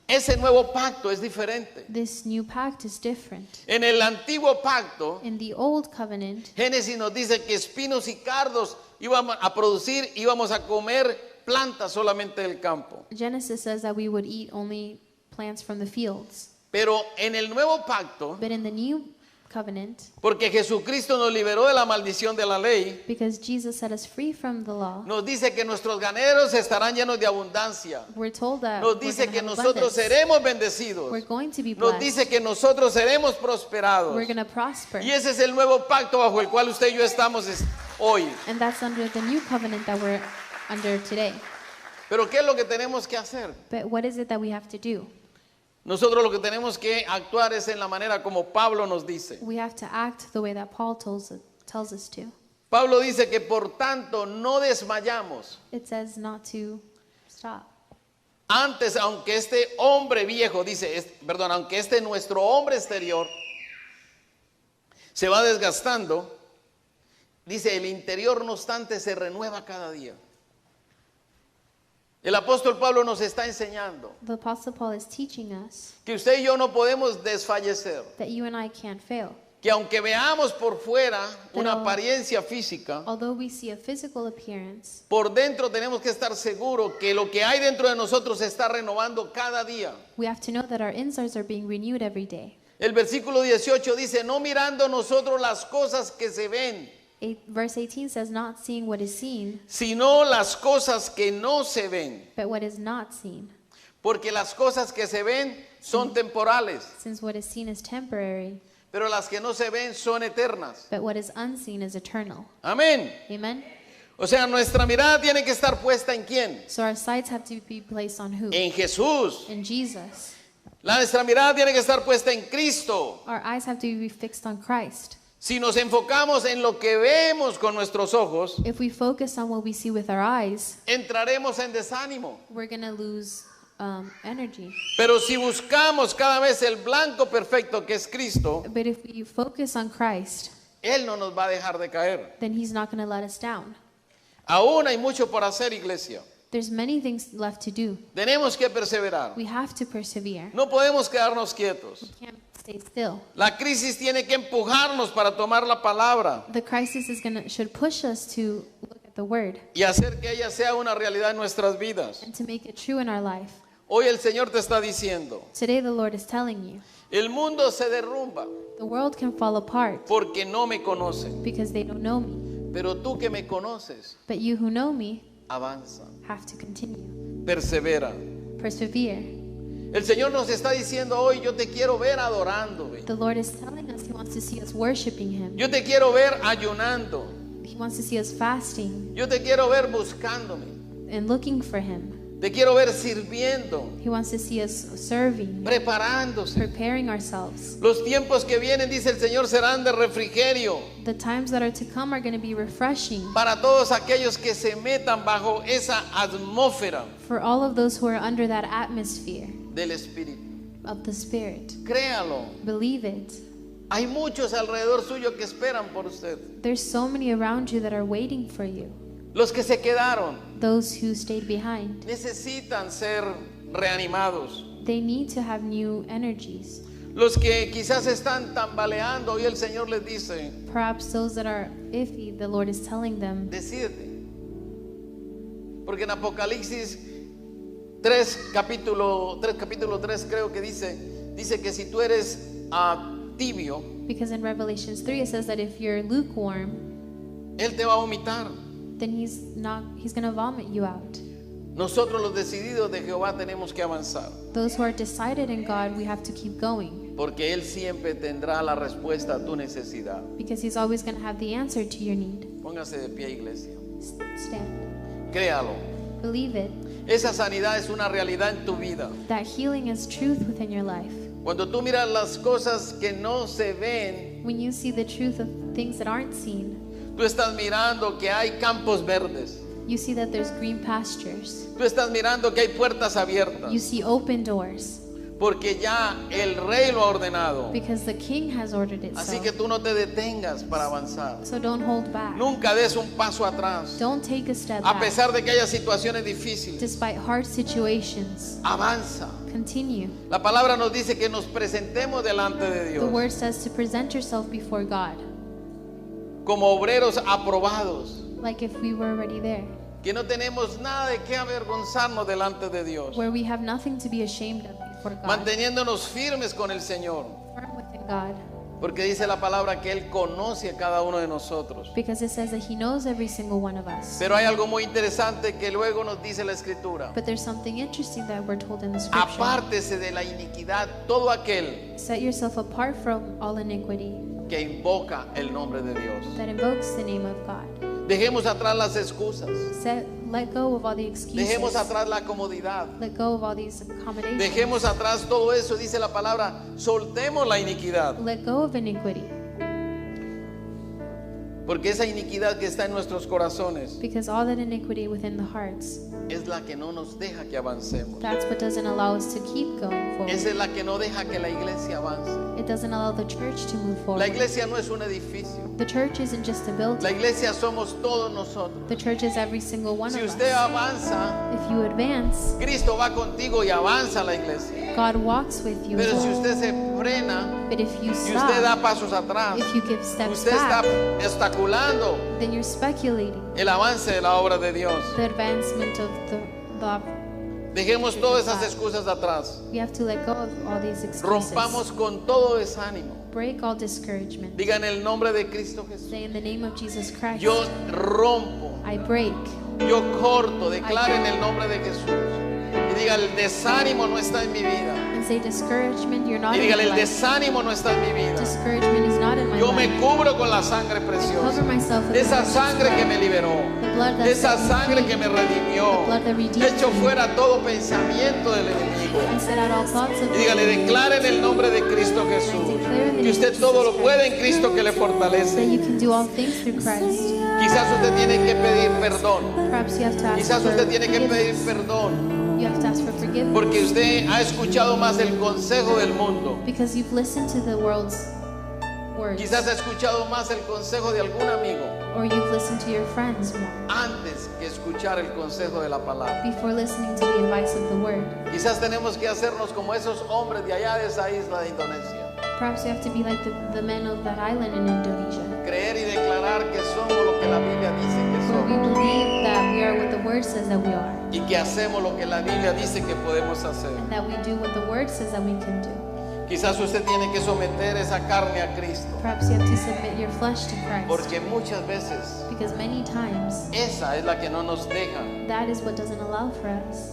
Ese nuevo pacto es diferente. This new pact is different. En el antiguo pacto, In the old covenant, Génesis nos dice que espinos y cardos íbamos a producir, íbamos a comer plantas solamente del campo. Genesis says that we would eat only plants from the fields. Pero en el nuevo pacto, But in the new covenant, porque Jesucristo nos liberó de la maldición de la ley, because Jesus set us free from the law, nos dice que nuestros graneros estarán llenos de abundancia. we're told that Nos we're dice gonna que have nosotros abundance. seremos bendecidos. We're going to be Nos blessed. dice que nosotros seremos prosperados. We're going to prosper. Y ese es el nuevo pacto bajo el cual usted y yo estamos hoy. And that's under the new covenant that we're under today. Pero ¿qué es lo que tenemos que hacer? But what is it that we have to do? Nosotros lo que tenemos que actuar es en la manera como Pablo nos dice. We have to act the way that Paul tells us to. Pablo dice que por tanto no desmayamos. It says not to stop. Antes, aunque este hombre viejo, aunque este nuestro hombre exterior se va desgastando, dice el interior no obstante se renueva cada día. El apóstol Pablo nos está enseñando The Apostle Paul is teaching us que usted y yo no podemos desfallecer, that you and I can't fail. que aunque veamos por fuera una Pero- apariencia física, Although we see a physical appearance, por dentro tenemos que estar seguros que lo que hay dentro de nosotros se está renovando cada día. we have to know that our insides are being renewed every day. El versículo 18 dice, no mirando nosotros las cosas que se ven, Verse 18 says, not seeing what is seen, sino las cosas que no se ven. but what is not seen. Porque las cosas que se ven son temporales, Since what is seen is temporary, pero las que no se ven son eternas. but what is unseen is eternal. Amén. Amen? O sea, nuestra mirada tiene que estar puesta en quién? So our sights have to be placed on who? En Jesús. In Jesus. Nuestra mirada tiene que estar puesta en Cristo. Our eyes have to be fixed on Christ. Si nos enfocamos en lo que vemos con nuestros ojos, If we focus on what we see with our eyes, entraremos en desánimo. we're going to lose energy. Pero si buscamos cada vez el blanco perfecto que es Cristo, But if we focus on Christ, Él no nos va a dejar de caer. then He's not going to let us down. Aún hay mucho por hacer, iglesia. There's many things left to do. Tenemos que perseverar. We have to persevere. No podemos quedarnos quietos. We can't stay still. La crisis tiene que empujarnos para tomar la palabra The crisis should push us to look at the Word y hacer que ella sea una realidad en nuestras vidas. and to make it true in our life. Hoy el Señor te está diciendo, Today the Lord is telling you, el mundo se derrumba the world can fall apart porque no me conocen, because they don't know me. pero tú que me conoces, But you who know me avanza. have to continue. persevera. Persevere. El Señor nos está diciendo hoy, yo te quiero ver adorándome. The Lord is telling us He wants to see us worshiping Him. Yo te quiero ver ayunando. He wants to see us fasting Yo te quiero ver buscándome. and looking for Him. Te quiero ver sirviendo, He wants to see us serving, preparándose. preparing ourselves. Los tiempos que vienen, dice el Señor, serán de refrigerio The times that are to come are going to be refreshing para todos aquellos que se metan bajo esa atmósfera for all of those who are under that atmosphere del Espíritu. of the Spirit. Créalo. Believe it. Hay muchos alrededor suyo que esperan por usted. There's so many around you that are waiting for you. Los que se quedaron Those who stayed behind, necesitan ser reanimados. they need to have new energies. Los que quizás están tambaleando y el Señor les dice, Perhaps those that are iffy, the Lord is telling them, decídete. Porque en Apocalipsis 3, capítulo 3 creo que dice que si tú eres tibio, because in Revelations 3 it says that if you're lukewarm, Él te va a vomitar. then he's going to vomit you out. Nosotros los decididos de Jehová tenemos que avanzar. Those who are decided in God, we have to keep going Porque Él siempre tendrá la respuesta a tu necesidad. because he's always going to have the answer to your need. Póngase de pie, iglesia. Stand. Créalo. Believe it. Esa sanidad es una realidad en tu vida. That healing is truth within your life. Cuando tú miras las cosas que no se ven, When you see the truth of things that aren't seen, tú estás mirando que hay campos verdes. you see that there's green pastures. Tú estás mirando que hay puertas abiertas. You see open doors Porque ya el rey lo ha ordenado. because the King has ordered it Así so. que tú no te detengas para avanzar. So don't hold back. Nunca des un paso atrás. Don't take a step A back. pesar de que haya situaciones difíciles, Despite hard situations, avanza. continue. La palabra nos dice que nos presentemos delante de The Dios word says to present yourself before God, como obreros aprobados, like if we were already there, que no tenemos nada de qué avergonzarnos delante de Dios, where we have nothing to be ashamed of before God, manteniéndonos firmes con el Señor, firm within God, porque dice la palabra que Él conoce a cada uno de nosotros. because it says that He knows every single one of us. Pero hay algo muy interesante que luego nos dice la Escritura. But there's something interesting that we're told in the scripture. Apártese de la iniquidad todo aquel Set yourself apart from all iniquity que invoca el nombre de Dios. that invokes the name of God. Dejemos atrás las excusas. Let go of all the excuses. Dejemos atrás la comodidad. Let go of all these accommodations. Dejemos atrás todo eso, dice la palabra. Soltemos la iniquidad. Let go of iniquity. Porque esa iniquidad que está en nuestros corazones Because all that iniquity within the hearts, es la que no nos deja que avancemos. that's what doesn't allow us to keep going forward. Esa es la que no deja que la iglesia avance. It doesn't allow the church to move La forward. iglesia no es un edificio. The church isn't just a La building. iglesia somos todos nosotros. The church is every single one Si of usted us. avanza, If you advance, Cristo va contigo y avanza la iglesia. God walks with you. Pero si usted se frena But if you y usted da stop, pasos atrás, if you give steps usted está back, obstaculando then you're speculating el avance de la obra de Dios. the advancement of the Dejemos todas esas excusas atrás. we have to let go of all these excuses. Rompamos con todo desánimo. Break all discouragement. Diga en el nombre de Cristo Jesús. Say in the name of Jesus Christ, Yo rompo, I break. yo corto, declare en el nombre de Jesús. Y diga, el desánimo no está en mi vida. And say discouragement, you're not Y in dígale, my el life. desánimo no está en mi vida. Discouragement is not in my Yo me life. cubro con la sangre Cover preciosa. myself with Esa the precious sangre que blood. me liberó. The blood that Esa set me sangre free. que me redimió. The blood that redeemed Echo me. fuera todo pensamiento del enemigo. I set out all thoughts of Y dígale, declare en el nombre de Cristo Jesús que usted todo lo puede en Cristo que le that fortalece. you can do all things through Christ. Quizás usted tiene que pedir perdón. Perhaps you have to ask Quizás for usted tiene que pedir forgiveness. perdón You have to ask for forgiveness porque usted ha escuchado más el consejo del mundo. because you've listened to the world's words, Quizás ha escuchado más el consejo de algún amigo or you've listened to your friends more antes que escuchar el consejo de la palabra. before listening to the advice of the word. Quizás tenemos que hacernos como esos hombres de allá de esa isla de Indonesia. Perhaps you have to be like the men of that island in Indonesia, Creer y declarar que somos lo que la Biblia dice que where we somos believe that we are what the word says that we are, y que hacemos lo que la Biblia dice que podemos hacer. and that we do what the word says that we can do. Quizás usted tiene que someter esa carne a Cristo Perhaps you have to submit your flesh to Christ, porque muchas veces because many times esa es la que no nos deja that is what doesn't allow for us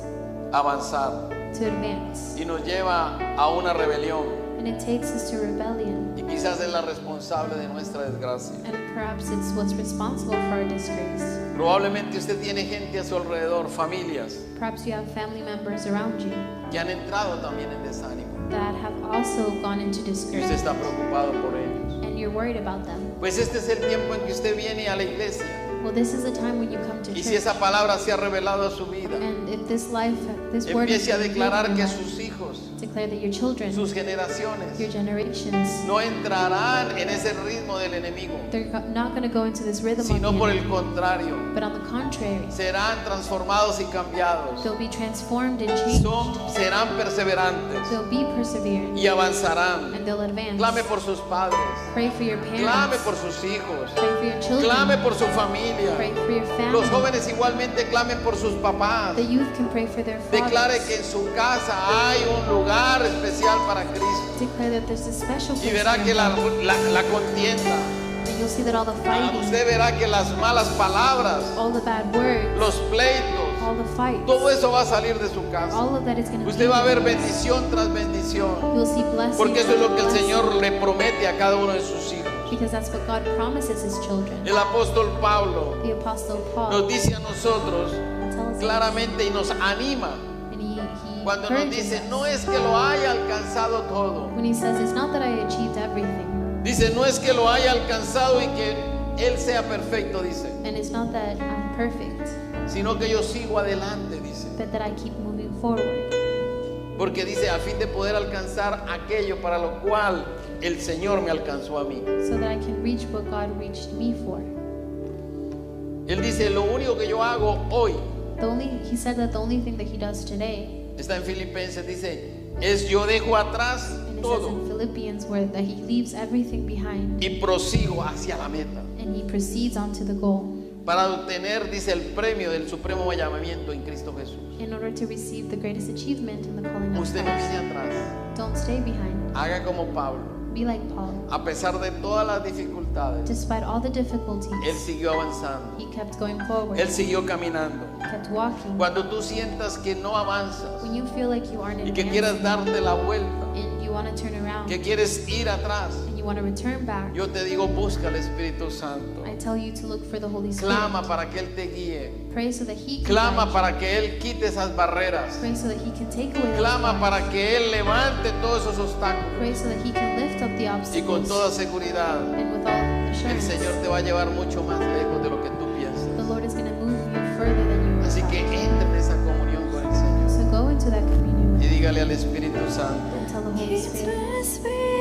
avanzar to advance. y nos lleva a una rebelión. And it takes us to rebellion. Y quizás es la responsable de nuestra desgracia. And perhaps it's what's responsible for our disgrace. Probablemente usted tiene gente a su alrededor, familias, Perhaps you have family members around you que han entrado también en desánimo. that have also gone into Y usted disgrace. está preocupado por ellos. And you're worried about them. Pues este es el tiempo en que usted viene a la iglesia. Well, this is the time when you come to Y si church. esa palabra se ha revelado a su vida, And if this word empiece a is declarar in que your life, sus hijos, declare that your children, sus generaciones, your generations, no entrarán en ese ritmo del enemigo, not going to go into this rhythm of sino the por el enemy, contrario, but on the contrary, serán transformados y cambiados, they'll be transformed and changed. serán perseverantes They'll be perseverant y avanzarán. and they'll advance. Clame por sus padres, Pray for your clame parents. por sus hijos, Pray for your children. clame por su familia. Pray for your Los family. jóvenes igualmente clamen por sus papás. The youth can pray for their Declare fathers. que en su casa hay un lugar especial para Cristo. Declare that there's a special Y place verá in que your la life. contienda, And you'll see that all the fighting, usted verá que las malas palabras, all the bad words, los pleitos, all the fights, todo eso va a salir de su casa. all of that is going to be. Usted va a ver yours. bendición tras bendición, You'll see blessing. porque eso es lo que el after Señor blessing, le promete a cada uno de sus hijos. because that's what God promises His children. El apóstol Pablo The Apostle Paul nos dice a nosotros tells us, claramente y nos anima and he cuando nos encourages dice, us. no es que lo haya alcanzado todo. When he says, it's not that I achieved everything, Dice, no es que lo haya alcanzado y que Él sea perfecto, dice, and it's not that I'm perfect, sino que yo sigo adelante, dice. but that I keep moving forward. Porque dice, a fin de poder alcanzar aquello para lo cual el Señor me alcanzó a mí. So that I can reach what God reached me for. Él dice, lo único que yo hago hoy, He said that the only thing that he does today, está en Filipenses, dice, es yo dejo atrás and it says todo in Philippians where that he leaves everything behind y prosigo hacia la meta and he proceeds on to the goal para obtener, dice, el premio del supremo llamamiento en Cristo Jesús. in order to receive the greatest achievement in the calling of Usted no Christ. mire atrás, Don't stay behind. haga como Pablo. Be like Paul. A pesar de todas las dificultades, Despite all the él difficulties, siguió avanzando, he kept going forward. él siguió caminando. Kept walking. Cuando tú sientas que no avanzas When you feel like you aren't y que quieras advancing darte la vuelta, and you want to turn around que quieres ir atrás, and you want to return back, yo te digo, busca al Espíritu Santo. I tell you to look for the Holy Spirit. Clama para que Él te guíe. Pray so that He can Clama guide you. para que Él quite esas barreras. Pray so that He can take away those Clama bars. para que Él levante todos esos obstáculos. Pray so that He can lift up the Y con obstacles. toda seguridad, And with all el assurance, Señor te va a llevar mucho más lejos de lo que tú the piensas. Lord is going to move you further than you Así que thought. entre en esa comunión con el Señor So go into that communion y dígale al Espíritu Santo, and tell the Holy Spirit,